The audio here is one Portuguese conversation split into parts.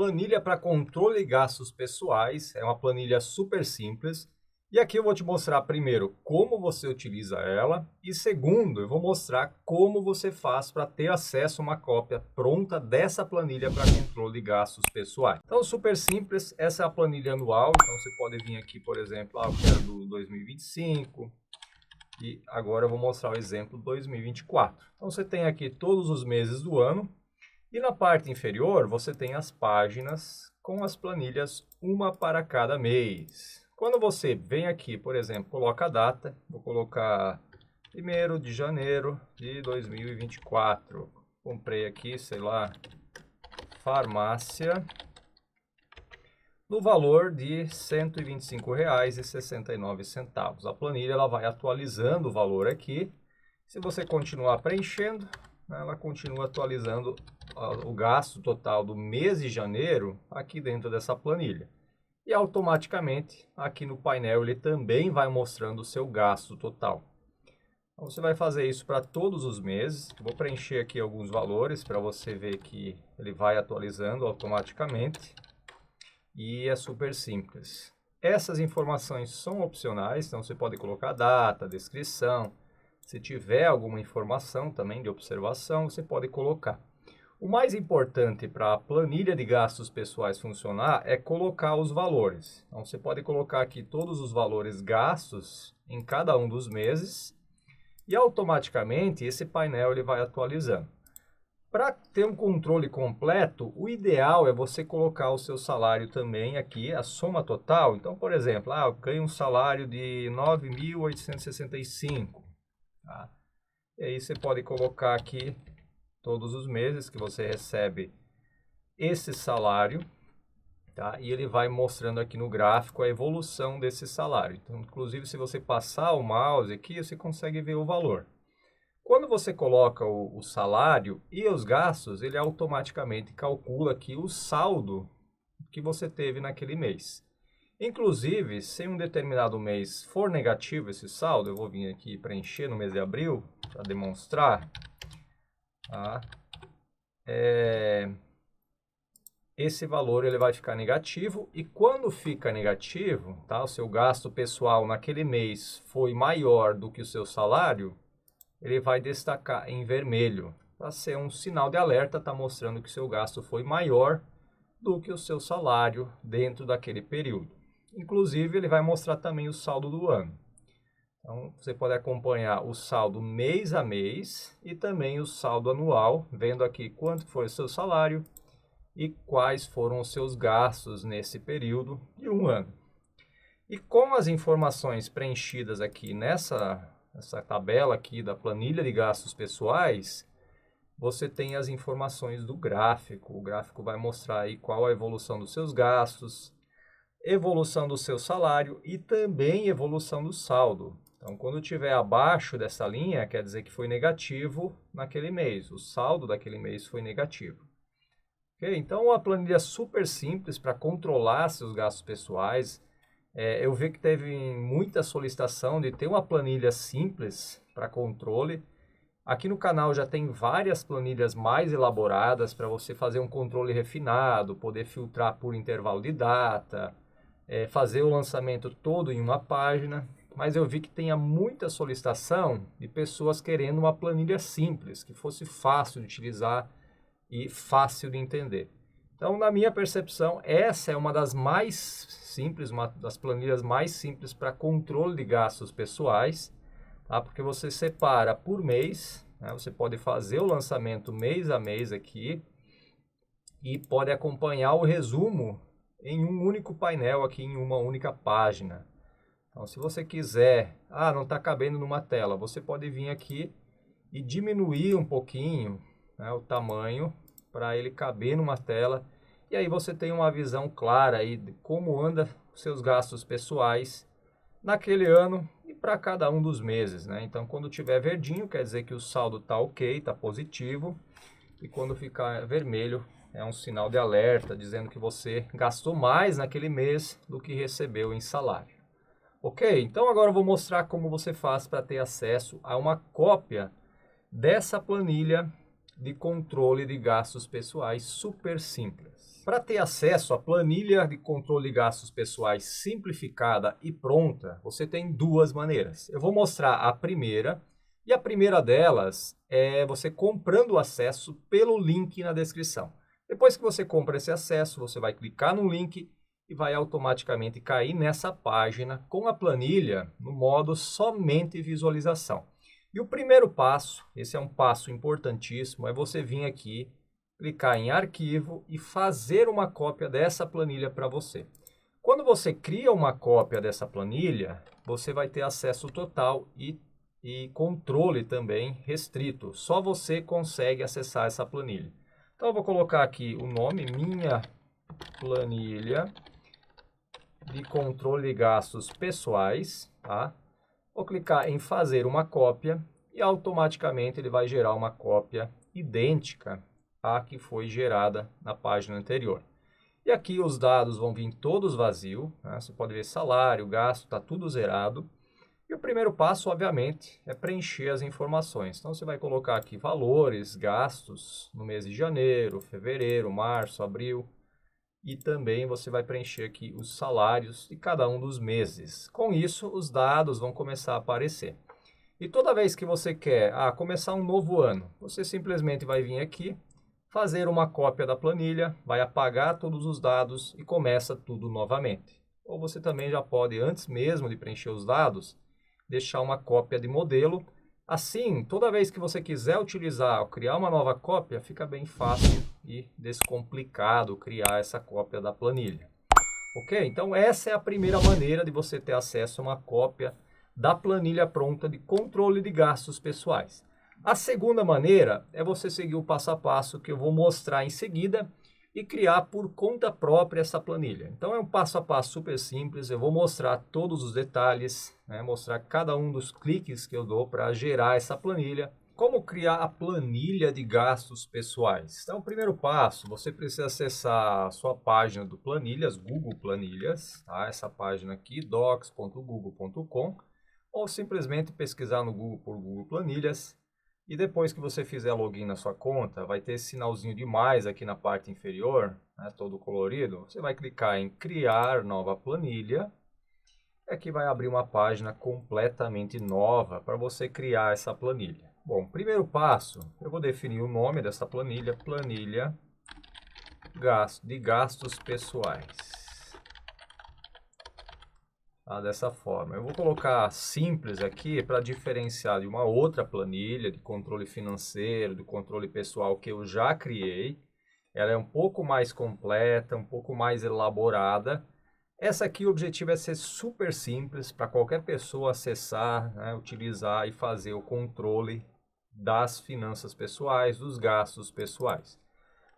planilha para controle de gastos pessoais. É uma planilha super simples. E aqui eu vou te mostrar primeiro como você utiliza ela e segundo, eu vou mostrar como você faz para ter acesso a uma cópia pronta dessa planilha para controle de gastos pessoais. Então, super simples, essa é a planilha anual, então você pode vir aqui, por exemplo, eu quero do 2025 e agora eu vou mostrar o exemplo 2024. Então, você tem aqui todos os meses do ano e na parte inferior você tem as páginas com as planilhas, uma para cada mês. Quando você vem aqui, por exemplo, coloca a data, vou colocar 1º de janeiro de 2024. Comprei aqui, sei lá, farmácia, no valor de R$ 125,69. A planilha ela vai atualizando o valor aqui. Se você continuar preenchendo, ela continua atualizando o gasto total do mês de janeiro aqui dentro dessa planilha. E automaticamente aqui no painel ele também vai mostrando o seu gasto total. Então você vai fazer isso para todos os meses. Vou preencher aqui alguns valores para você ver que ele vai atualizando automaticamente. E é super simples. Essas informações são opcionais, então você pode colocar data, descrição. Se tiver alguma informação também de observação, você pode colocar. O mais importante para a planilha de gastos pessoais funcionar é colocar os valores. Então, você pode colocar aqui todos os valores gastos em cada um dos meses e automaticamente esse painel ele vai atualizando. Para ter um controle completo, o ideal é você colocar o seu salário também aqui, a soma total. Então, por exemplo, eu ganho um salário de 9.865. Tá? E aí você pode colocar aqui todos os meses que você recebe esse salário, tá? E ele vai mostrando aqui no gráfico a evolução desse salário. Então, inclusive, se você passar o mouse aqui, você consegue ver o valor. Quando você coloca o salário e os gastos, ele automaticamente calcula aqui o saldo que você teve naquele mês. Inclusive, se um determinado mês for negativo esse saldo, eu vou vir aqui preencher no mês de abril para demonstrar. Tá? Esse valor ele vai ficar negativo e quando fica negativo, tá? O seu gasto pessoal naquele mês foi maior do que o seu salário, ele vai destacar em vermelho, para ser um sinal de alerta, está mostrando que o seu gasto foi maior do que o seu salário dentro daquele período. Inclusive, ele vai mostrar também o saldo do ano. Então, você pode acompanhar o saldo mês a mês e também o saldo anual, vendo aqui quanto foi o seu salário e quais foram os seus gastos nesse período de um ano. E com as informações preenchidas aqui nessa tabela aqui da planilha de gastos pessoais, você tem as informações do gráfico. O gráfico vai mostrar aí qual a evolução dos seus gastos, evolução do seu salário e também evolução do saldo. Então, quando estiver abaixo dessa linha, quer dizer que foi negativo naquele mês. O saldo daquele mês foi negativo. Okay? Então, uma planilha super simples para controlar seus gastos pessoais. Eu vi que teve muita solicitação de ter uma planilha simples para controle. Aqui no canal já tem várias planilhas mais elaboradas para você fazer um controle refinado, poder filtrar por intervalo de data, fazer o lançamento todo em uma página. Mas eu vi que tinha muita solicitação de pessoas querendo uma planilha simples, que fosse fácil de utilizar e fácil de entender. Então, na minha percepção, essa é uma das mais simples, uma das planilhas mais simples para controle de gastos pessoais, tá? Porque você separa por mês, né? Você pode fazer o lançamento mês a mês aqui e pode acompanhar o resumo em um único painel aqui, em uma única página. Então, se você quiser, não está cabendo numa tela, você pode vir aqui e diminuir um pouquinho, né, o tamanho para ele caber numa tela. E aí você tem uma visão clara aí de como anda os seus gastos pessoais naquele ano e para cada um dos meses, né? Então, quando tiver verdinho, quer dizer que o saldo está ok, está positivo. E quando ficar vermelho, é um sinal de alerta, dizendo que você gastou mais naquele mês do que recebeu em salário. Ok? Então, agora eu vou mostrar como você faz para ter acesso a uma cópia dessa planilha de controle de gastos pessoais super simples. Para ter acesso à planilha de controle de gastos pessoais simplificada e pronta, você tem duas maneiras. Eu vou mostrar a primeira, e a primeira delas é você comprando o acesso pelo link na descrição. Depois que você compra esse acesso, você vai clicar no link e vai automaticamente cair nessa página com a planilha no modo somente visualização. E o primeiro passo, esse é um passo importantíssimo, é você vir aqui, clicar em arquivo e fazer uma cópia dessa planilha para você. Quando você cria uma cópia dessa planilha, você vai ter acesso total e controle também restrito. Só você consegue acessar essa planilha. Então eu vou colocar aqui o nome, minha planilha de controle de gastos pessoais, tá? Vou clicar em fazer uma cópia e automaticamente ele vai gerar uma cópia idêntica à que foi gerada na página anterior. E aqui os dados vão vir todos vazios, né? Você pode ver salário, gasto, está tudo zerado. E o primeiro passo, obviamente, é preencher as informações. Então você vai colocar aqui valores, gastos no mês de janeiro, fevereiro, março, abril. E também você vai preencher aqui os salários de cada um dos meses. Com isso, os dados vão começar a aparecer. E toda vez que você quer começar um novo ano, você simplesmente vai vir aqui, fazer uma cópia da planilha, vai apagar todos os dados e começa tudo novamente. Ou você também já pode, antes mesmo de preencher os dados, deixar uma cópia de modelo. Assim, toda vez que você quiser utilizar ou criar uma nova cópia, fica bem fácil e descomplicado criar essa cópia da planilha. Ok? Então essa é a primeira maneira de você ter acesso a uma cópia da planilha pronta de controle de gastos pessoais. A segunda maneira é você seguir o passo a passo que eu vou mostrar em seguida e criar por conta própria essa planilha. Então é um passo a passo super simples, eu vou mostrar todos os detalhes, né, mostrar cada um dos cliques que eu dou para gerar essa planilha. Como criar a planilha de gastos pessoais? Então, o primeiro passo, você precisa acessar a sua página do Planilhas, Google Planilhas, tá? Essa página aqui, docs.google.com, ou simplesmente pesquisar no Google por Google Planilhas. E depois que você fizer login na sua conta, vai ter esse sinalzinho de mais aqui na parte inferior, né, todo colorido. Você vai clicar em criar nova planilha. E aqui vai abrir uma página completamente nova para você criar essa planilha. Bom, primeiro passo, eu vou definir o nome dessa planilha, planilha de gastos pessoais. Dessa forma. Eu vou colocar simples aqui para diferenciar de uma outra planilha de controle financeiro, do controle pessoal que eu já criei. Ela é um pouco mais completa, um pouco mais elaborada. Essa aqui, o objetivo é ser super simples para qualquer pessoa acessar, né, utilizar e fazer o controle das finanças pessoais, dos gastos pessoais.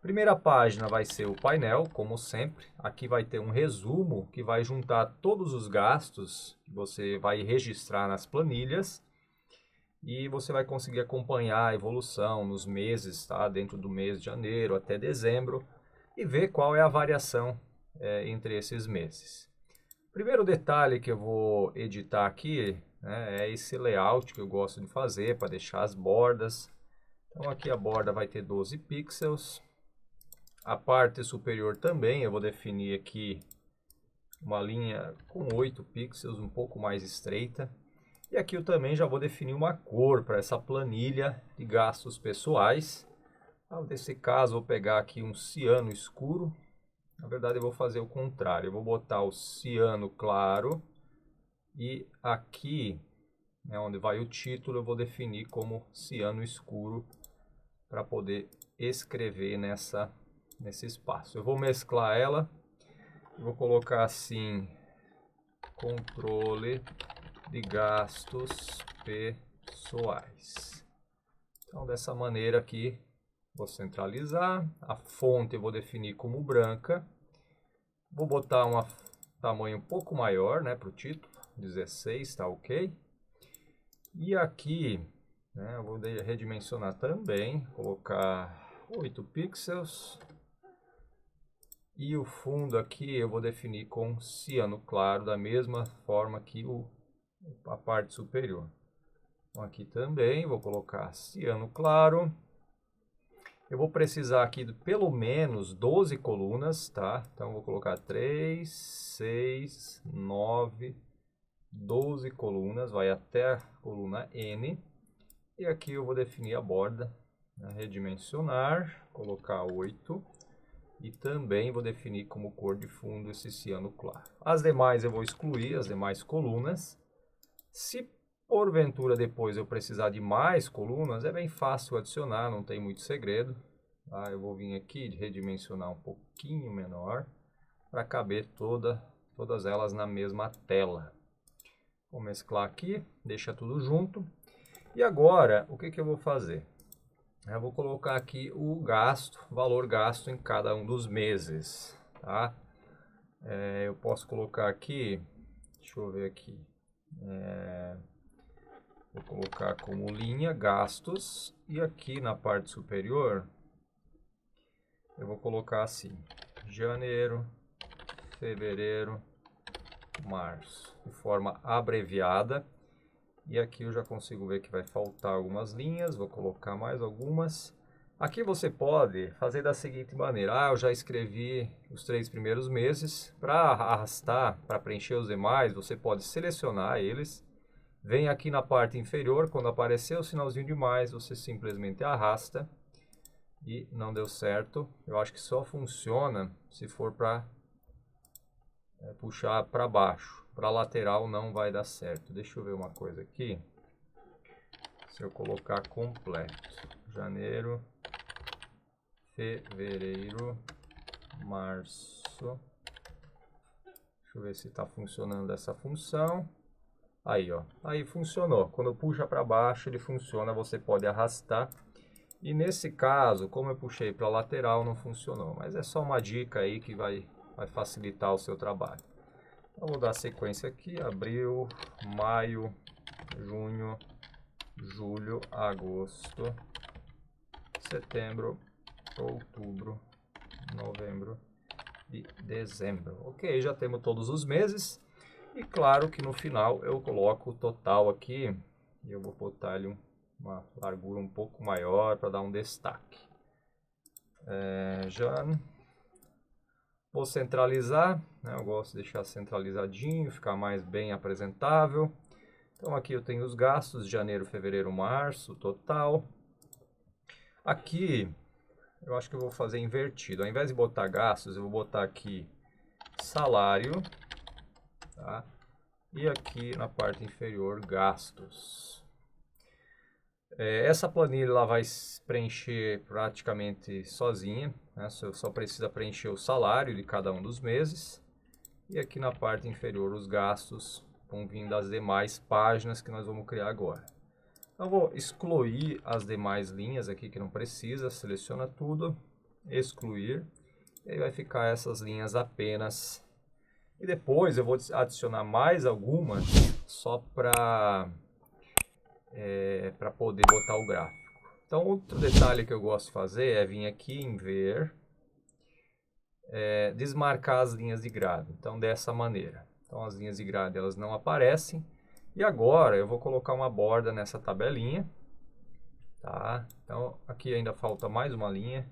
Primeira página vai ser o painel, como sempre. Aqui vai ter um resumo que vai juntar todos os gastos que você vai registrar nas planilhas. E você vai conseguir acompanhar a evolução nos meses, tá? Dentro do mês de janeiro até dezembro. E ver qual é a variação entre esses meses. Primeiro detalhe que eu vou editar aqui, né, é esse layout que eu gosto de fazer para deixar as bordas. Então aqui a borda vai ter 12 pixels. A parte superior também eu vou definir aqui uma linha com 8 pixels, um pouco mais estreita. E aqui eu também já vou definir uma cor para essa planilha de gastos pessoais. Então, nesse caso, eu vou pegar aqui um ciano escuro. Na verdade, eu vou fazer o contrário. Eu vou botar o ciano claro. E aqui, né, onde vai o título, eu vou definir como ciano escuro para poder escrever nesse espaço. Eu vou mesclar ela. Vou colocar assim, controle de gastos pessoais. Então, dessa maneira aqui, vou centralizar. A fonte eu vou definir como branca. Vou botar um tamanho um pouco maior, né, para o título. 16, tá ok. E aqui, né, eu vou redimensionar também. Colocar 8 pixels. E o fundo aqui eu vou definir com ciano claro, da mesma forma que a parte superior. Então aqui também vou colocar ciano claro. Eu vou precisar aqui de pelo menos 12 colunas, tá? Então, eu vou colocar 3, 6, 9, 12 colunas, vai até a coluna N. E aqui eu vou definir a borda, né? Redimensionar, colocar 8. E também vou definir como cor de fundo esse ciano claro. As demais eu vou excluir, as demais colunas. Se porventura depois eu precisar de mais colunas, é bem fácil adicionar, não tem muito segredo. Tá? Eu vou vir aqui redimensionar um pouquinho menor para caber todas elas na mesma tela. Vou mesclar aqui, deixa tudo junto. E agora, o que eu vou fazer? Eu vou colocar aqui o gasto, valor gasto em cada um dos meses, tá? Eu posso colocar aqui, deixa eu ver aqui, vou colocar como linha gastos e aqui na parte superior eu vou colocar assim, janeiro, fevereiro, março, de forma abreviada. E aqui eu já consigo ver que vai faltar algumas linhas, vou colocar mais algumas. Aqui você pode fazer da seguinte maneira, eu já escrevi os 3 primeiros meses, para arrastar, para preencher os demais, você pode selecionar eles, vem aqui na parte inferior, quando aparecer o sinalzinho de mais, você simplesmente arrasta, e não deu certo. Eu acho que só funciona se for para puxar para baixo. Para lateral não vai dar certo. Deixa eu ver uma coisa aqui. Se eu colocar completo. Janeiro, fevereiro, março. Deixa eu ver se está funcionando essa função. Aí, ó. Aí funcionou. Quando puxa para baixo, ele funciona. Você pode arrastar. E nesse caso, como eu puxei para lateral, não funcionou. Mas é só uma dica aí que vai facilitar o seu trabalho. Então, vou dar sequência aqui, abril, maio, junho, julho, agosto, setembro, outubro, novembro e dezembro. Ok, já temos todos os meses. E claro que no final eu coloco o total aqui. E eu vou botar ele uma largura um pouco maior para dar um destaque. Vou centralizar, né? Eu gosto de deixar centralizadinho, ficar mais bem apresentável. Então aqui eu tenho os gastos de janeiro, fevereiro, março, total. Aqui eu acho que eu vou fazer invertido. Ao invés de botar gastos, eu vou botar aqui salário, tá? E aqui na parte inferior, gastos. Essa planilha ela vai preencher praticamente sozinha, né? Você só precisa preencher o salário de cada um dos meses. E aqui na parte inferior os gastos vão vir das demais páginas que nós vamos criar agora. Então, eu vou excluir as demais linhas aqui que não precisa, seleciona tudo, excluir. E aí vai ficar essas linhas apenas. E depois eu vou adicionar mais algumas só para poder botar o gráfico. Então, outro detalhe que eu gosto de fazer é vir aqui em ver, desmarcar as linhas de grade. Então, dessa maneira. Então, as linhas de grade elas não aparecem. E agora eu vou colocar uma borda nessa tabelinha. Tá? Então, aqui ainda falta mais uma linha.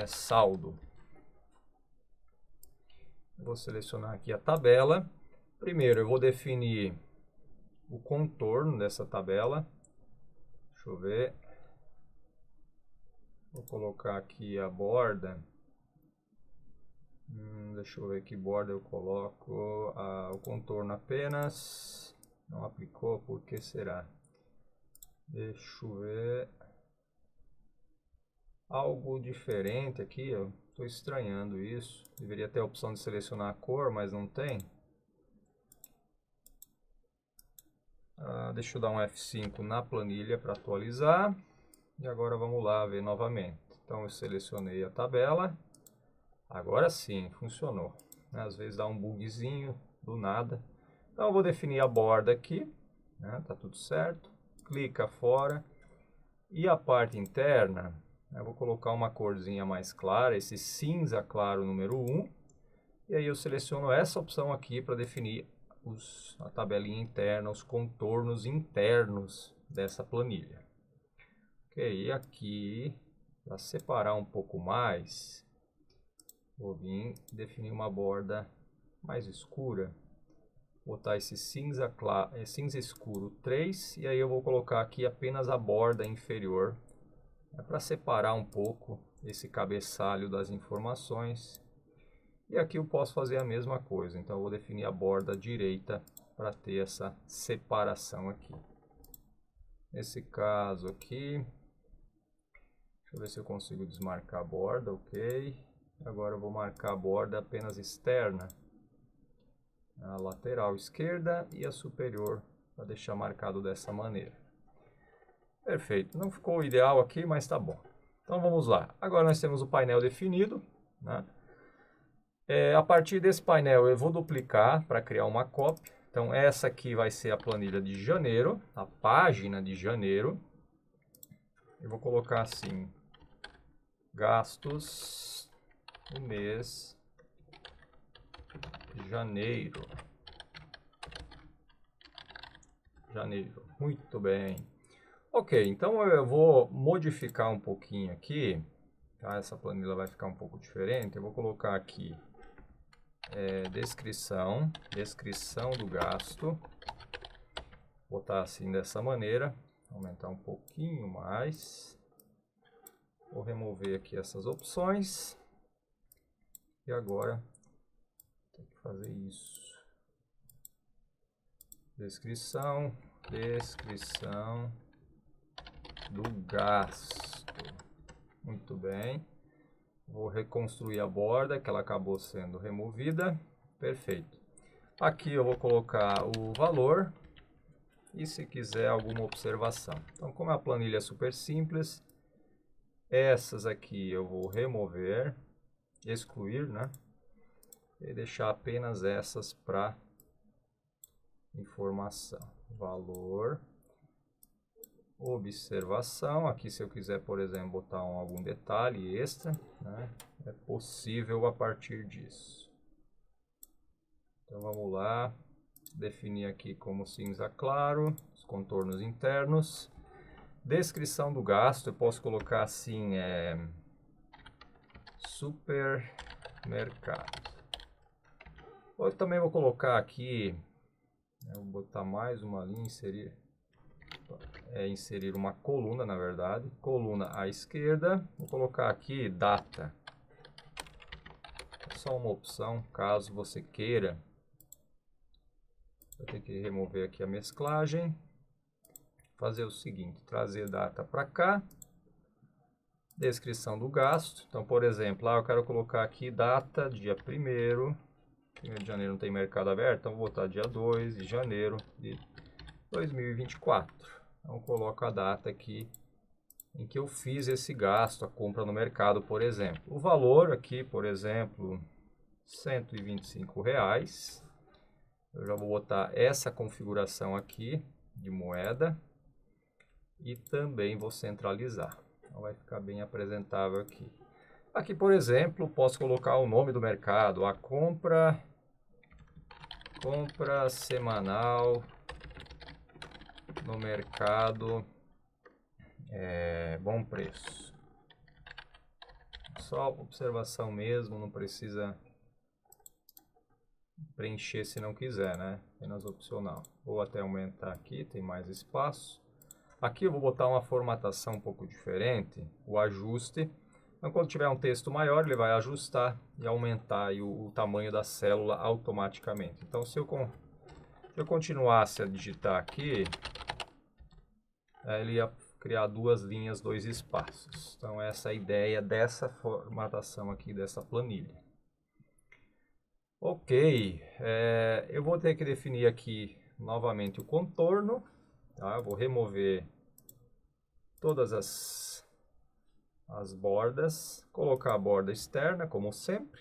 Saldo. Vou selecionar aqui a tabela. Primeiro eu vou definir o contorno dessa tabela. Deixa eu ver. Vou colocar aqui a borda. Deixa eu ver que borda eu coloco. O contorno apenas. Não aplicou, por que será? Deixa eu ver. Algo diferente aqui, eu estou estranhando isso. Deveria ter a opção de selecionar a cor, mas não tem. Deixa eu dar um F5 na planilha para atualizar. E agora vamos lá ver novamente. Então eu selecionei a tabela. Agora sim, funcionou. Às vezes dá um bugzinho do nada. Então eu vou definir a borda aqui. Tá tudo certo. Clica fora. E a parte interna, eu vou colocar uma corzinha mais clara, esse cinza claro número 1. E aí eu seleciono essa opção aqui para definir a tabelinha interna, os contornos internos dessa planilha. Ok, e aqui Para separar um pouco mais, vou vir definir uma borda mais escura. Botar esse cinza, cinza escuro 3, e aí eu vou colocar aqui apenas a borda inferior. É para separar um pouco esse cabeçalho das informações. E aqui eu posso fazer a mesma coisa, então eu vou definir a borda direita para ter essa separação aqui. Nesse caso aqui, deixa eu ver se eu consigo desmarcar a borda, ok. Agora eu vou marcar a borda apenas externa, a lateral esquerda e a superior, para deixar marcado dessa maneira. Perfeito, não ficou ideal aqui, mas tá bom. Então vamos lá, agora nós temos o painel definido, né? A partir desse painel eu vou duplicar para criar uma cópia. Então essa aqui vai ser a planilha de janeiro, a página de janeiro. Eu vou colocar assim, gastos do mês de janeiro. Muito bem. Ok, então eu vou modificar um pouquinho aqui, tá? Essa planilha vai ficar um pouco diferente. Eu vou colocar aqui descrição do gasto. Botar assim dessa maneira, aumentar um pouquinho mais. Vou remover aqui essas opções. E agora tem que fazer isso. Descrição do gasto. Muito bem. Vou reconstruir a borda, que ela acabou sendo removida. Perfeito. Aqui eu vou colocar o valor e se quiser alguma observação. Então, como a planilha é super simples, essas aqui eu vou remover, excluir, né? E deixar apenas essas para informação. Valor, observação. Aqui, se eu quiser, por exemplo, botar algum detalhe extra, né? É possível a partir disso. Então vamos lá, definir aqui como cinza claro, os contornos internos. Descrição do gasto, eu posso colocar assim, supermercado. Eu também vou colocar aqui, vou botar mais uma linha, inserir uma coluna, na verdade, coluna à esquerda. Vou colocar aqui data, é só uma opção, caso você queira. Vou ter que remover aqui a mesclagem, fazer o seguinte, trazer data para cá, descrição do gasto. Então, por exemplo, eu quero colocar aqui data dia 1º de janeiro, não tem mercado aberto, então vou botar dia 2 de janeiro de 2024. Então, coloco a data aqui em que eu fiz esse gasto, a compra no mercado, por exemplo. O valor aqui, por exemplo, R$ 125. Eu já vou botar essa configuração aqui de moeda e também vou centralizar. Então vai ficar bem apresentável aqui. Aqui, por exemplo, posso colocar o nome do mercado, a compra semanal no mercado Bom Preço. Só observação mesmo, não precisa preencher se não quiser, né? Apenas opcional. Vou até aumentar aqui, tem mais espaço. Aqui eu vou botar uma formatação um pouco diferente, o ajuste. Então, quando tiver um texto maior, ele vai ajustar e aumentar aí o tamanho da célula automaticamente. Então, se eu continuasse a digitar aqui, ele ia criar duas linhas, dois espaços. Então, essa é a ideia dessa formatação aqui, dessa planilha. Ok, eu vou ter que definir aqui novamente o contorno, tá? Eu vou remover todas as bordas, colocar a borda externa, como sempre.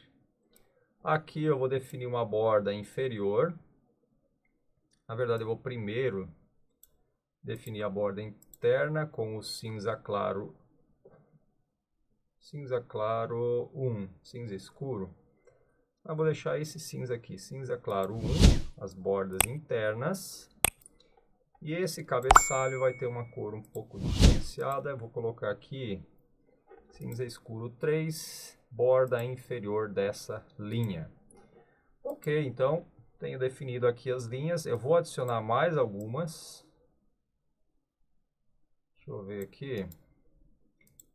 Aqui eu vou definir uma borda inferior. Na verdade, eu vou primeiro definir a borda interna com o cinza claro 1, cinza escuro. Eu vou deixar esse cinza aqui, cinza claro 1, as bordas internas. E esse cabeçalho vai ter uma cor um pouco diferenciada. Eu vou colocar aqui cinza escuro 3, borda inferior dessa linha. Ok, então tenho definido aqui as linhas. Eu vou adicionar mais algumas. Deixa eu ver aqui.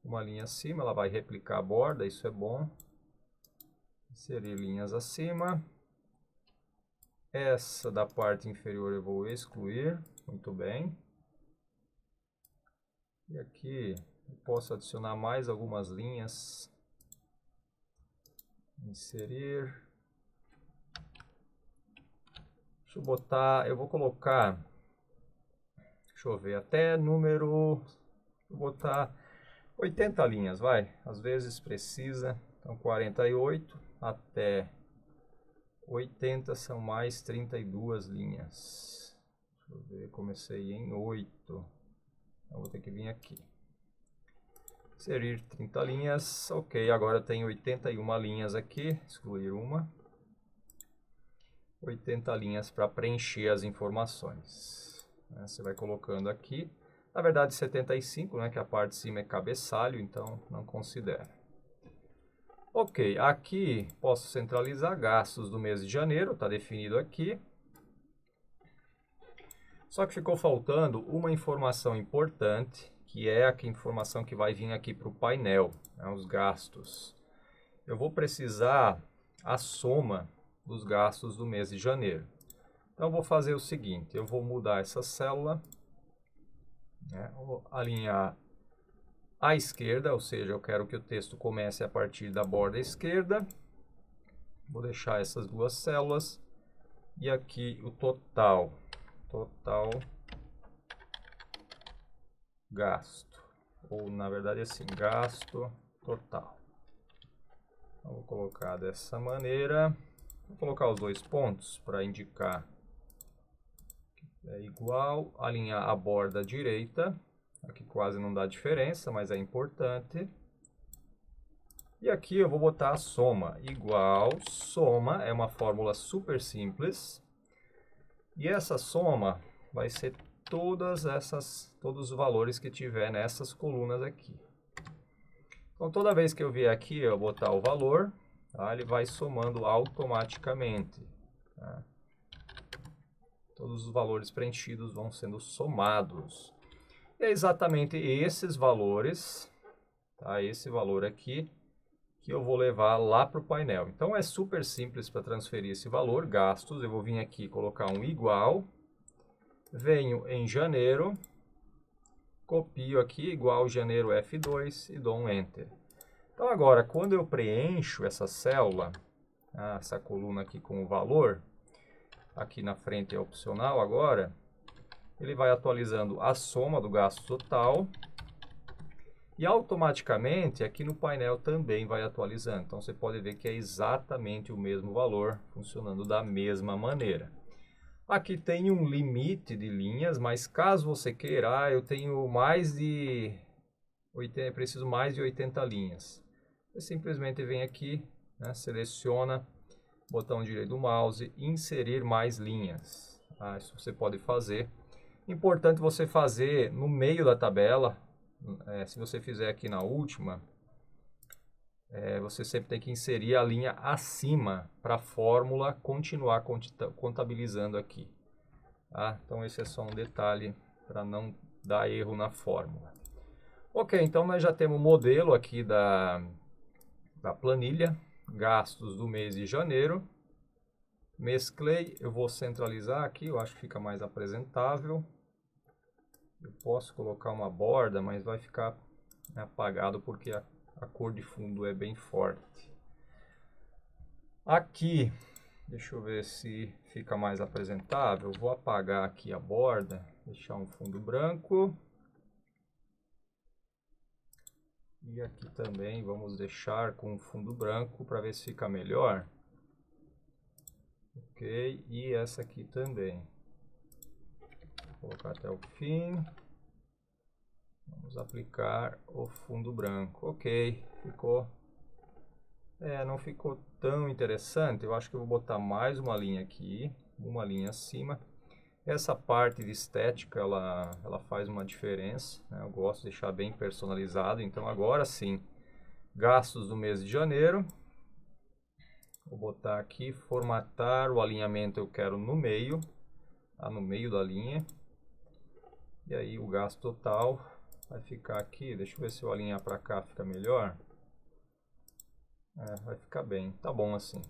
Uma linha acima, ela vai replicar a borda, isso é bom. Inserir linhas acima. Essa da parte inferior eu vou excluir. Muito bem. E aqui eu posso adicionar mais algumas linhas. Inserir. Deixa eu botar, eu vou colocar, deixa eu ver, até número, vou botar 80 linhas, vai. Às vezes precisa, então 48 até 80 são mais 32 linhas. Deixa eu ver, comecei em 8, então vou ter que vir aqui. Inserir 30 linhas, ok, agora tem 81 linhas aqui, excluir uma. 80 linhas para preencher as informações. Você vai colocando aqui. Na verdade 75, né, que a parte de cima é cabeçalho, então não considera. Ok, aqui posso centralizar gastos do mês de janeiro, está definido aqui. Só que ficou faltando uma informação importante, que é a informação que vai vir aqui para o painel, né, os gastos. Eu vou precisar a soma dos gastos do mês de janeiro. Então, eu vou fazer o seguinte, eu vou mudar essa célula, né, vou alinhar à esquerda, ou seja, eu quero que o texto comece a partir da borda esquerda. Vou deixar essas duas células e aqui o total gasto, ou na verdade assim, gasto total. Então, vou colocar dessa maneira. Vou colocar os dois pontos para indicar que é igual, alinhar a borda direita, aqui quase não dá diferença, mas é importante. E aqui eu vou botar a soma, igual, soma é uma fórmula super simples, e essa soma vai ser todos os valores que tiver nessas colunas aqui. Então toda vez que eu vier aqui, eu botar o valor, tá? Ele vai somando automaticamente. Tá? Todos os valores preenchidos vão sendo somados. E é exatamente esses valores, tá? Esse valor aqui, que eu vou levar lá para o painel. Então é super simples para transferir esse valor, gastos. Eu vou vir aqui colocar um igual, venho em janeiro, copio aqui, igual janeiro F2 e dou um Enter. Então agora, quando eu preencho essa célula, essa coluna aqui com o valor, aqui na frente é opcional agora, ele vai atualizando a soma do gasto total e automaticamente aqui no painel também vai atualizando. Então você pode ver que é exatamente o mesmo valor, funcionando da mesma maneira. Aqui tem um limite de linhas, mas caso você queira, eu tenho mais de 80, preciso mais de 80 linhas. Você simplesmente vem aqui, né, seleciona, botão direito do mouse, inserir mais linhas. Isso você pode fazer. Importante você fazer no meio da tabela. Se você fizer aqui na última, você sempre tem que inserir a linha acima para a fórmula continuar contabilizando aqui. Tá? Então esse é só um detalhe para não dar erro na fórmula. Ok, então nós já temos o modelo aqui da planilha, gastos do mês de janeiro. Mesclei, eu vou centralizar aqui, eu acho que fica mais apresentável. Eu posso colocar uma borda, mas vai ficar apagado porque a cor de fundo é bem forte. Aqui, deixa eu ver se fica mais apresentável. Vou apagar aqui a borda, deixar um fundo branco. E aqui também vamos deixar com fundo branco para ver se fica melhor. Ok, e essa aqui também. Vou colocar até o fim. Vamos aplicar o fundo branco. Ok, ficou. Não ficou tão interessante. Eu acho que eu vou botar mais uma linha aqui, uma linha acima. Essa parte de estética, ela faz uma diferença, né? Eu gosto de deixar bem personalizado. Então agora sim, gastos do mês de janeiro. Vou botar aqui, formatar, o alinhamento eu quero no meio, tá? No meio da linha. E aí o gasto total vai ficar aqui, deixa eu ver se eu alinhar para cá fica melhor. Vai ficar bem, tá bom assim.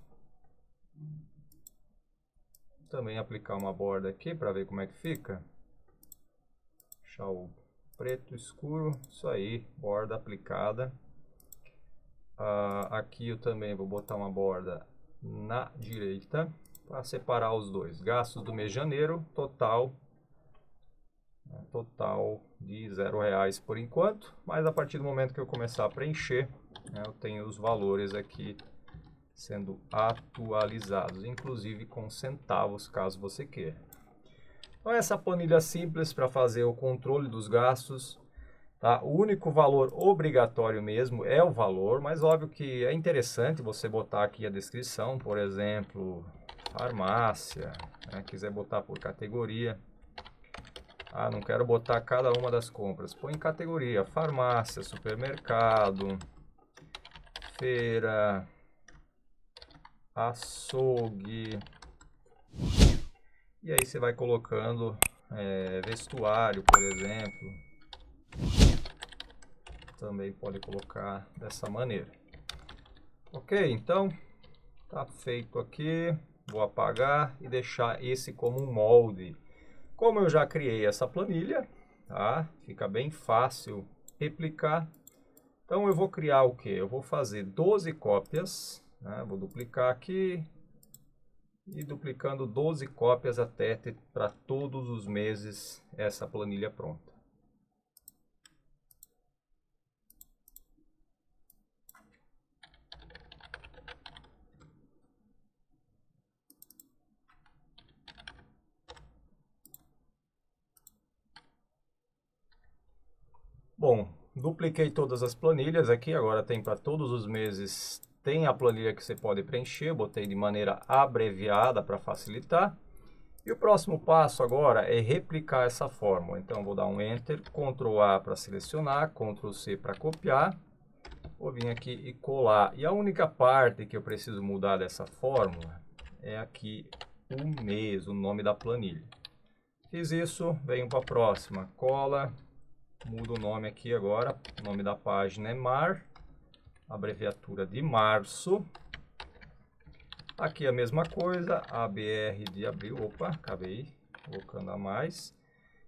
Também aplicar uma borda aqui para ver como é que fica. Deixar o preto escuro, isso aí, borda aplicada. Aqui eu também vou botar uma borda na direita para separar os dois. Gastos do mês de janeiro, total de R$0 por enquanto, mas a partir do momento que eu começar a preencher, eu tenho os valores aqui sendo atualizados, inclusive com centavos, caso você queira. Então essa planilha simples para fazer o controle dos gastos, tá? O único valor obrigatório mesmo é o valor, mas óbvio que é interessante você botar aqui a descrição, por exemplo, farmácia, né? Quiser botar por categoria. Não quero botar cada uma das compras. Põe em categoria, farmácia, supermercado, feira, açougue. E aí você vai colocando vestuário, por exemplo. Também pode colocar dessa maneira. Ok, então tá feito aqui. Vou apagar e deixar esse como um molde. Como eu já criei essa planilha, tá? Fica bem fácil replicar. Então eu vou criar o que? Eu vou fazer 12 cópias, né? Vou duplicar aqui e duplicando 12 cópias até ter para todos os meses essa planilha pronta. Bom, dupliquei todas as planilhas aqui, agora tem para todos os meses, tem a planilha que você pode preencher, botei de maneira abreviada para facilitar. E o próximo passo agora é replicar essa fórmula. Então vou dar um Enter, Ctrl A para selecionar, Ctrl C para copiar. Vou vir aqui e colar. E a única parte que eu preciso mudar dessa fórmula é aqui o mês, o nome da planilha. Fiz isso, venho para a próxima, cola. Mudo o nome aqui agora, o nome da página é MAR, abreviatura de março. Aqui a mesma coisa, ABR de abril, opa, acabei colocando a mais.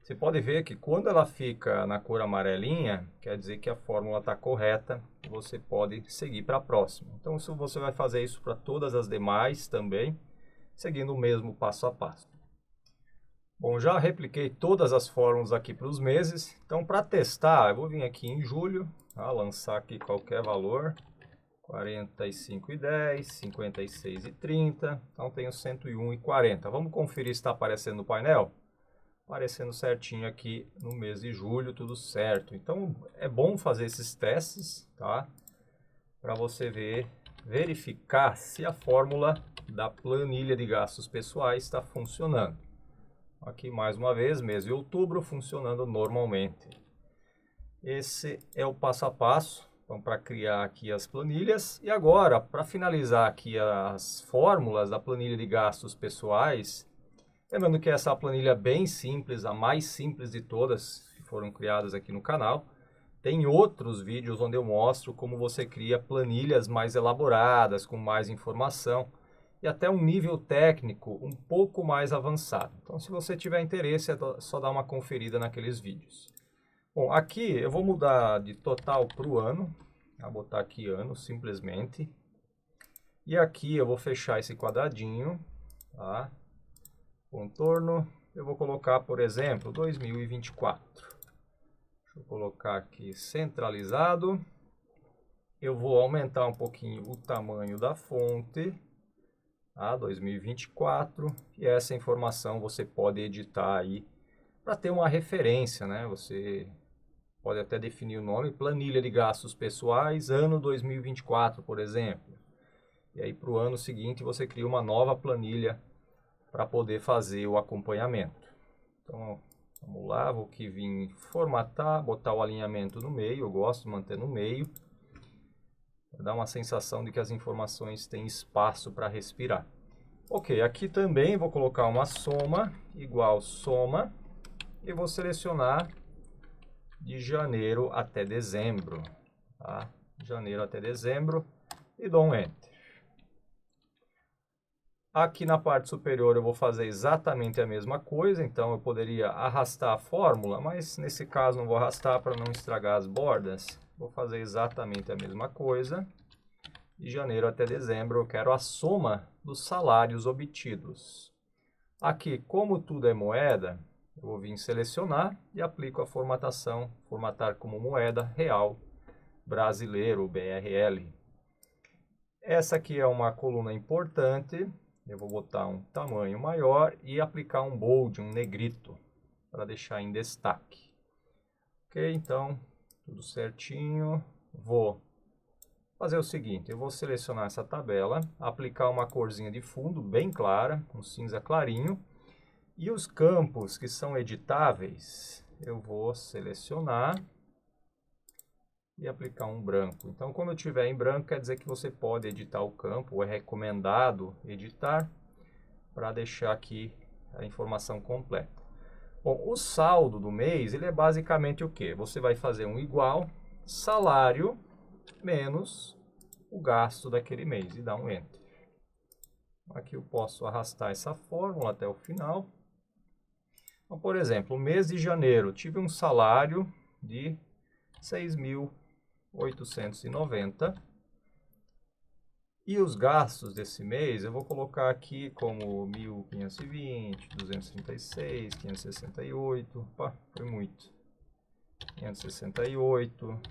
Você pode ver que quando ela fica na cor amarelinha, quer dizer que a fórmula está correta e você pode seguir para a próxima. Então você vai fazer isso para todas as demais também, seguindo o mesmo passo a passo. Bom, já repliquei todas as fórmulas aqui para os meses. Então, para testar, eu vou vir aqui em julho, lançar aqui qualquer valor. 45,10, 56,30. Então, tenho 101,40. Vamos conferir se está aparecendo no painel. Aparecendo certinho aqui no mês de julho, tudo certo. Então, é bom fazer esses testes, tá? Para você verificar se a fórmula da planilha de gastos pessoais está funcionando. Aqui mais uma vez, mês de outubro, funcionando normalmente. Esse é o passo a passo, então, para criar aqui as planilhas. E agora, para finalizar aqui as fórmulas da planilha de gastos pessoais, lembrando que essa é uma planilha bem simples, a mais simples de todas que foram criadas aqui no canal. Tem outros vídeos onde eu mostro como você cria planilhas mais elaboradas, com mais informação e até um nível técnico um pouco mais avançado. Então, se você tiver interesse, é só dar uma conferida naqueles vídeos. Bom, aqui eu vou mudar de total para o ano, vou botar aqui ano simplesmente. E aqui eu vou fechar esse quadradinho, tá? Contorno, eu vou colocar, por exemplo, 2024. Deixa eu colocar aqui centralizado. Eu vou aumentar um pouquinho o tamanho da fonte. 2024, e essa informação você pode editar aí para ter uma referência, né? Você pode até definir o nome, planilha de gastos pessoais, ano 2024, por exemplo. E aí para o ano seguinte você cria uma nova planilha para poder fazer o acompanhamento. Então vamos lá, vou aqui vir formatar, botar o alinhamento no meio, eu gosto de manter no meio. Dá uma sensação de que as informações têm espaço para respirar. Ok, aqui também vou colocar uma soma, igual soma, e vou selecionar de janeiro até dezembro. Tá? Janeiro até dezembro, e dou um Enter. Aqui na parte superior eu vou fazer exatamente a mesma coisa, então eu poderia arrastar a fórmula, mas nesse caso não vou arrastar para não estragar as bordas. Vou fazer exatamente a mesma coisa. De janeiro até dezembro eu quero a soma dos salários obtidos. Aqui, como tudo é moeda, eu vou vir selecionar e aplico a formatação, formatar como moeda real brasileiro, BRL. Essa aqui é uma coluna importante. Eu vou botar um tamanho maior e aplicar um bold, um negrito, para deixar em destaque. Ok, então, tudo certinho. Vou fazer o seguinte, eu vou selecionar essa tabela, aplicar uma corzinha de fundo bem clara, um cinza clarinho. E os campos que são editáveis, eu vou selecionar e aplicar um branco. Então, quando eu tiver em branco, quer dizer que você pode editar o campo, ou é recomendado editar, para deixar aqui a informação completa. Bom, o saldo do mês, ele é basicamente o quê? Você vai fazer um igual salário menos o gasto daquele mês e dar um Enter. Aqui eu posso arrastar essa fórmula até o final. Então, por exemplo, o mês de janeiro, tive um salário de 6.890. E os gastos desse mês, eu vou colocar aqui como 1.520, 236, 568, opa, foi muito. 568,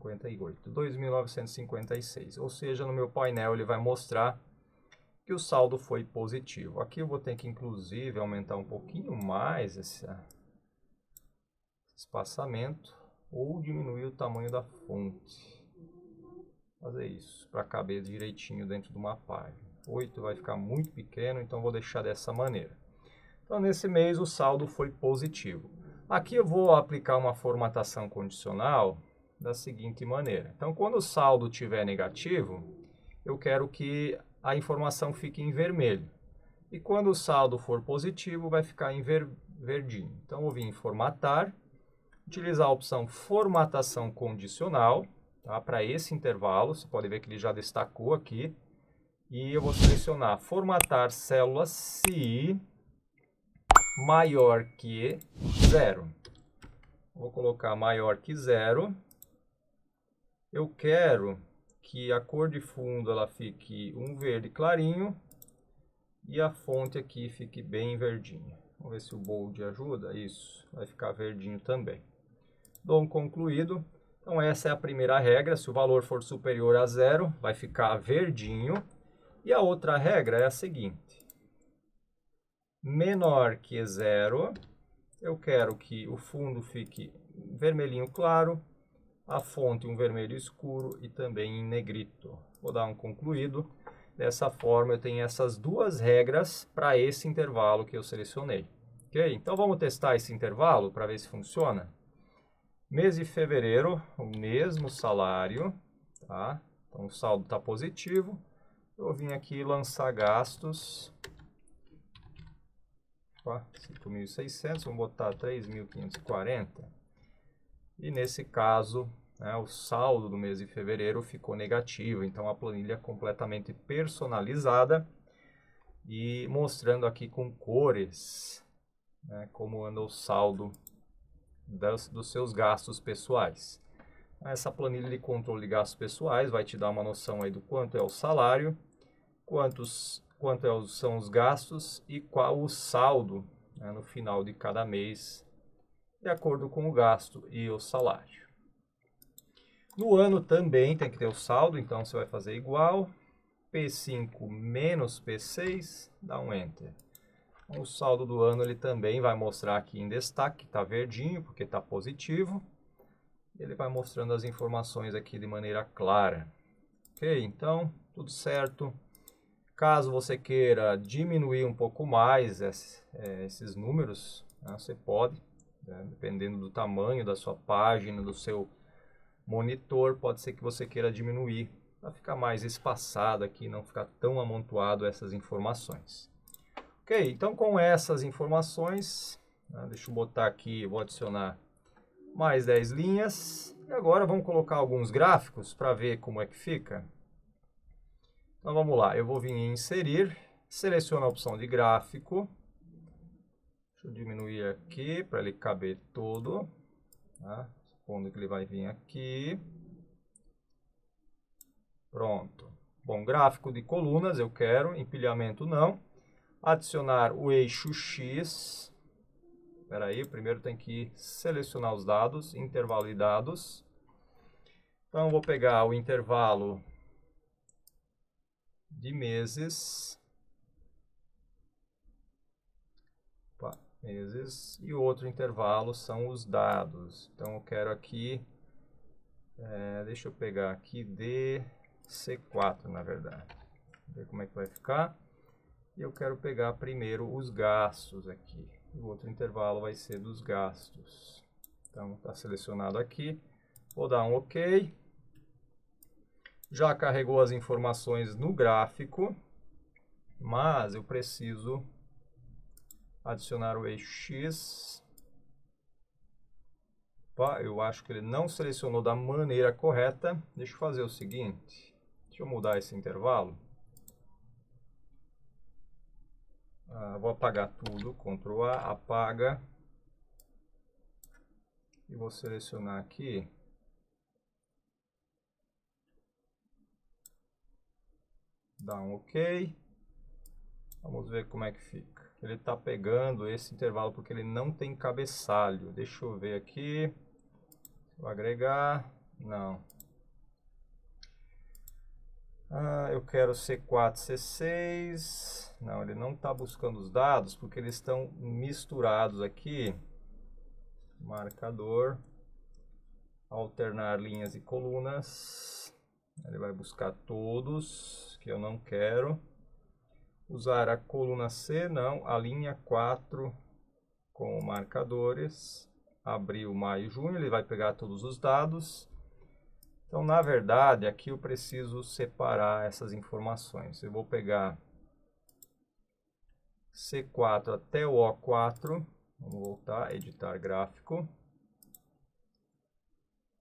58, 2.956. Ou seja, no meu painel ele vai mostrar que o saldo foi positivo. Aqui eu vou ter que, inclusive, aumentar um pouquinho mais esse espaçamento ou diminuir o tamanho da fonte. Fazer isso para caber direitinho dentro de uma página. 8 vai ficar muito pequeno, então vou deixar dessa maneira. Então, nesse mês o saldo foi positivo. Aqui eu vou aplicar uma formatação condicional da seguinte maneira. Então, quando o saldo estiver negativo, eu quero que a informação fique em vermelho. E quando o saldo for positivo, vai ficar em verdinho. Então, eu vou vir em formatar, utilizar a opção formatação condicional, tá? Para esse intervalo, você pode ver que ele já destacou aqui. E eu vou selecionar formatar célula se maior que 0. Vou colocar maior que 0. Eu quero que a cor de fundo ela fique um verde clarinho e a fonte aqui fique bem verdinha. Vamos ver se o bold ajuda. Isso, vai ficar verdinho também. Dou um concluído. Então essa é a primeira regra. Se o valor for superior a 0, vai ficar verdinho. E a outra regra é a seguinte. Menor que 0, eu quero que o fundo fique vermelhinho claro, a fonte um vermelho escuro e também em negrito. Vou dar um concluído. Dessa forma eu tenho essas duas regras para esse intervalo que eu selecionei. Ok? Então vamos testar esse intervalo para ver se funciona. Mês de fevereiro, o mesmo salário, tá? Então o saldo está positivo. Eu vim aqui lançar gastos. 5.600, vamos botar 3.540. E nesse caso, né, o saldo do mês de fevereiro ficou negativo. Então a planilha é completamente personalizada e mostrando aqui com cores, né, como anda o saldo dos seus gastos pessoais. Essa planilha de controle de gastos pessoais vai te dar uma noção aí do quanto é o salário, quanto são os gastos e qual o saldo, né, no final de cada mês, de acordo com o gasto e o salário. No ano também tem que ter o saldo, então você vai fazer igual, P5 menos P6, dá um Enter. O saldo do ano ele também vai mostrar aqui em destaque, está verdinho porque está positivo. Ele vai mostrando as informações aqui de maneira clara. Ok, então tudo certo. Caso você queira diminuir um pouco mais esses números, né, você pode, né, dependendo do tamanho da sua página, do seu monitor, pode ser que você queira diminuir para ficar mais espaçado aqui, não ficar tão amontoado essas informações. Ok, então com essas informações, deixa eu botar aqui, vou adicionar mais 10 linhas. E agora vamos colocar alguns gráficos para ver como é que fica. Então vamos lá, eu vou vir em inserir, seleciono a opção de gráfico. Deixa eu diminuir aqui para ele caber todo. Tá? Supondo que ele vai vir aqui. Pronto. Bom, gráfico de colunas eu quero, empilhamento não. Adicionar o eixo X. Espera aí, primeiro tem que selecionar os dados, intervalo de dados. Então, eu vou pegar o intervalo de meses. Opa, meses. E o outro intervalo são os dados. Então, eu quero aqui, deixa eu pegar aqui DC4, na verdade. Vamos ver como é que vai ficar. E eu quero pegar primeiro os gastos aqui. O outro intervalo vai ser dos gastos. Então, está selecionado aqui. Vou dar um OK. Já carregou as informações no gráfico, mas eu preciso adicionar o eixo X. Opa, eu acho que ele não selecionou da maneira correta. Deixa eu fazer o seguinte. Deixa eu mudar esse intervalo. Vou apagar tudo, Ctrl A, apaga. E vou selecionar aqui. Dá um OK. Vamos ver como é que fica. Ele está pegando esse intervalo porque ele não tem cabeçalho. Deixa eu ver aqui. Vou agregar. Não. Eu quero C4, C6. Não, ele não está buscando os dados porque eles estão misturados aqui. Marcador. Alternar linhas e colunas. Ele vai buscar todos que eu não quero. Usar a coluna C, não. A linha 4 com marcadores. Abril, maio, junho. Ele vai pegar todos os dados. Então, na verdade, aqui eu preciso separar essas informações. Eu vou pegar C4 até o O4. Vamos voltar, editar gráfico.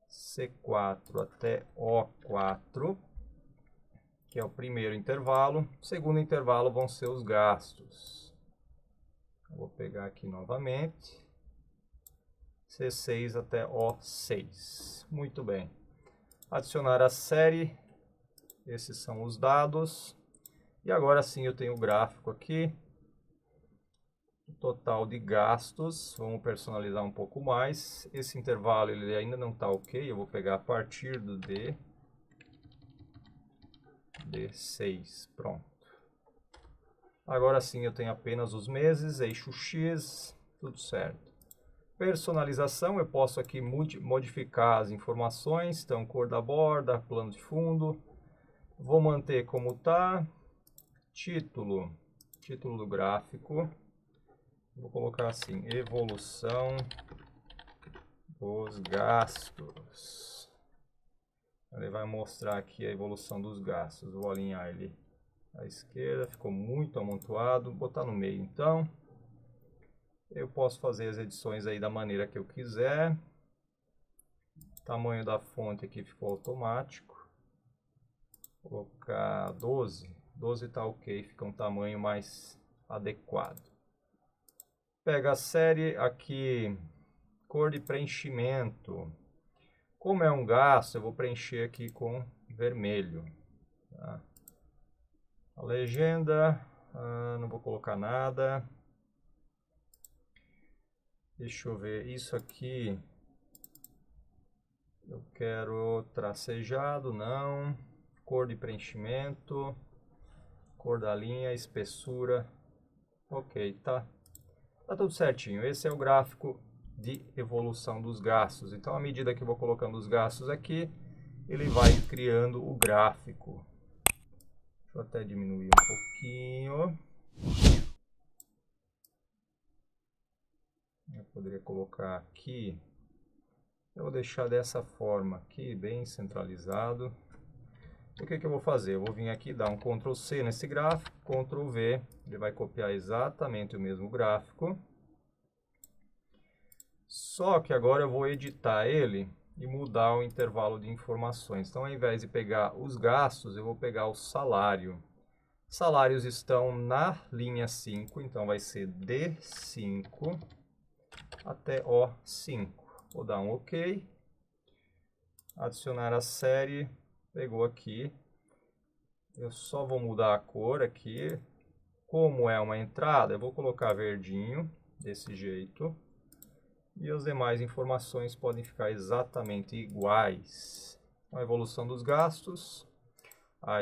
C4 até O4, que é o primeiro intervalo. O segundo intervalo vão ser os gastos. Eu vou pegar aqui novamente. C6 até O6. Muito bem. Adicionar a série. Esses são os dados. E agora sim eu tenho o gráfico aqui. O total de gastos. Vamos personalizar um pouco mais. Esse intervalo ele ainda não está ok. Eu vou pegar a partir do D6. Pronto. Agora sim eu tenho apenas os meses. Eixo X. Tudo certo. Personalização, eu posso aqui modificar as informações, então cor da borda, plano de fundo. Vou manter como está. Título do gráfico. Vou colocar assim, evolução dos gastos. Ele vai mostrar aqui a evolução dos gastos. Vou alinhar ele à esquerda, ficou muito amontoado. Vou botar no meio então. Eu posso fazer as edições aí da maneira que eu quiser. O tamanho da fonte aqui ficou automático. Vou colocar 12. 12 está ok, fica um tamanho mais adequado. Pega a série aqui, cor de preenchimento. Como é um gasto, eu vou preencher aqui com vermelho. Tá? A legenda, não vou colocar nada. Deixa eu ver, isso aqui eu quero tracejado, não. Cor de preenchimento, cor da linha, espessura. Ok, tá tudo certinho. Esse é o gráfico de evolução dos gastos. Então, à medida que eu vou colocando os gastos aqui, ele vai criando o gráfico. Deixa eu até diminuir um pouquinho. Eu poderia colocar aqui Eu vou deixar dessa forma aqui, bem centralizado. E o que eu vou fazer? Eu vou vir aqui, dar um Ctrl C nesse gráfico, Ctrl V, ele vai copiar exatamente o mesmo gráfico. Só que agora eu vou editar ele e mudar o intervalo de informações. Então, ao invés de pegar os gastos, eu vou pegar o salário. Salários estão na linha 5, então vai ser D5 até O5. Vou dar um OK. Adicionar a série. Pegou aqui. Eu só vou mudar a cor aqui. Como é uma entrada, eu vou colocar verdinho, desse jeito. E as demais informações podem ficar exatamente iguais. A evolução dos gastos.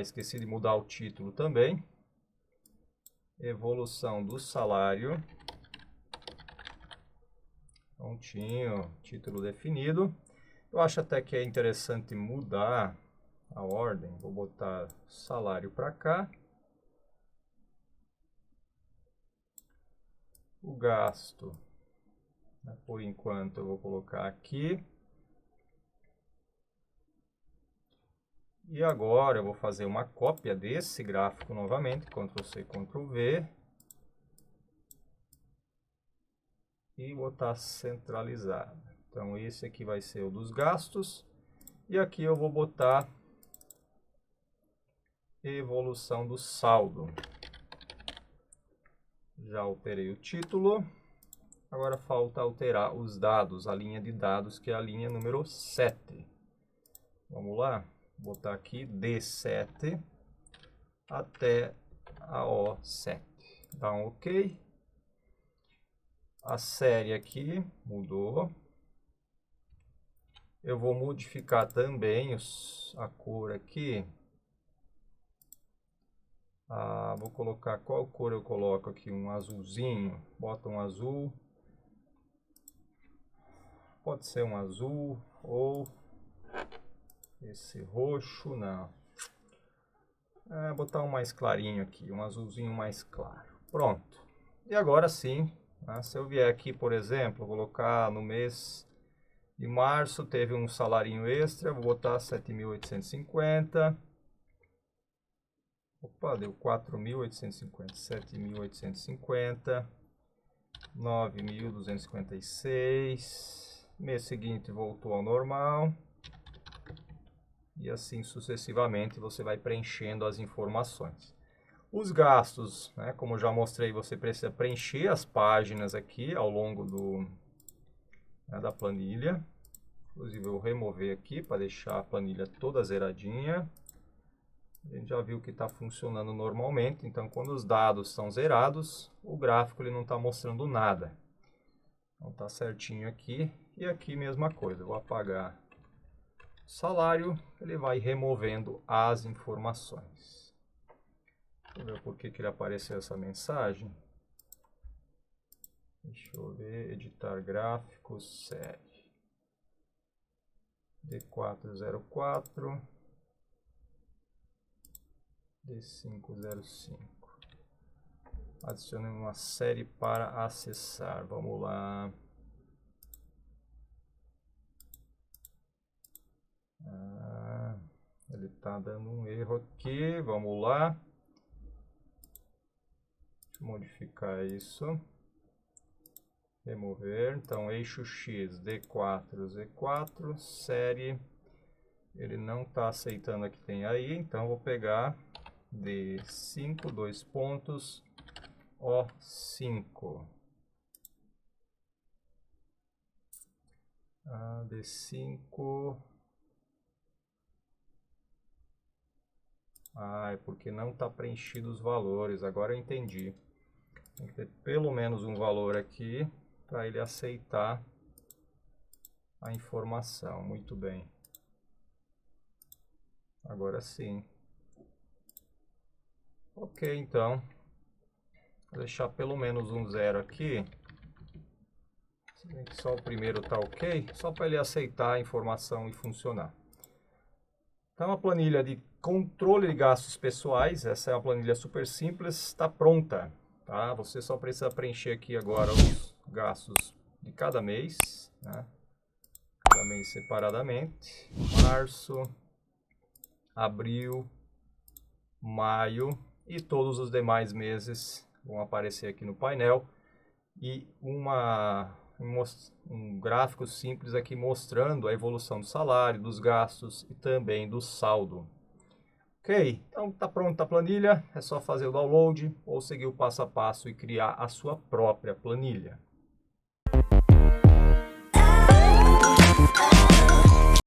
Esqueci de mudar o título também. Evolução do salário. Prontinho, título definido. Eu acho até que é interessante mudar a ordem. Vou botar salário para cá. O gasto, por enquanto, eu vou colocar aqui. E agora eu vou fazer uma cópia desse gráfico novamente, Ctrl C, Ctrl V. E botar centralizado. Então esse aqui vai ser o dos gastos. E aqui eu vou botar evolução do saldo. Já alterei o título. Agora falta alterar os dados, a linha de dados, que é a linha número 7. Vamos lá? Vou botar aqui D7 até a O7. Dá um OK. A série aqui mudou. Eu vou modificar também a cor aqui. Vou colocar, qual cor eu coloco aqui? Um azulzinho. Bota um azul. Pode ser um azul ou esse roxo, não. Botar um mais clarinho aqui, um azulzinho mais claro. Pronto. E agora sim, se eu vier aqui, por exemplo, colocar no mês de março, teve um salarinho extra, vou botar 7.850. Opa, deu 4.850, 7.850, 9.256. Mês seguinte voltou ao normal. E assim sucessivamente você vai preenchendo as informações. Os gastos, como eu já mostrei, você precisa preencher as páginas aqui ao longo da planilha. Inclusive eu vou remover aqui para deixar a planilha toda zeradinha. A gente já viu que está funcionando normalmente, então quando os dados estão zerados, o gráfico ele não está mostrando nada. Então está certinho aqui, e aqui mesma coisa, eu vou apagar o salário, ele vai removendo as informações. Deixa eu ver por que ele apareceu essa mensagem. Deixa eu ver, editar gráficos, série. D404. D505. Adicione uma série para acessar. Vamos lá. Ele está dando um erro aqui. Vamos lá. Deixa eu modificar isso. Remover. Então, eixo X, D4, Z4, série. Ele não está aceitando aqui, tem aí. Então, vou pegar D5, 2 pontos, O5. D5. É porque não está preenchido os valores. Agora eu entendi. Tem que ter pelo menos um valor aqui para ele aceitar a informação. Muito bem. Agora sim. Ok, então. Vou deixar pelo menos um 0 aqui. Se bem que só o primeiro está ok. Só para ele aceitar a informação e funcionar. Então, a planilha de controle de gastos pessoais. Essa é uma planilha super simples. Está pronta. Tá? Você só precisa preencher aqui agora os gastos de cada mês. Né? também separadamente. Março, abril, maio e todos os demais meses vão aparecer aqui no painel. E um gráfico simples aqui mostrando a evolução do salário, dos gastos e também do saldo. Ok, então está pronta a planilha, é só fazer o download ou seguir o passo a passo e criar a sua própria planilha.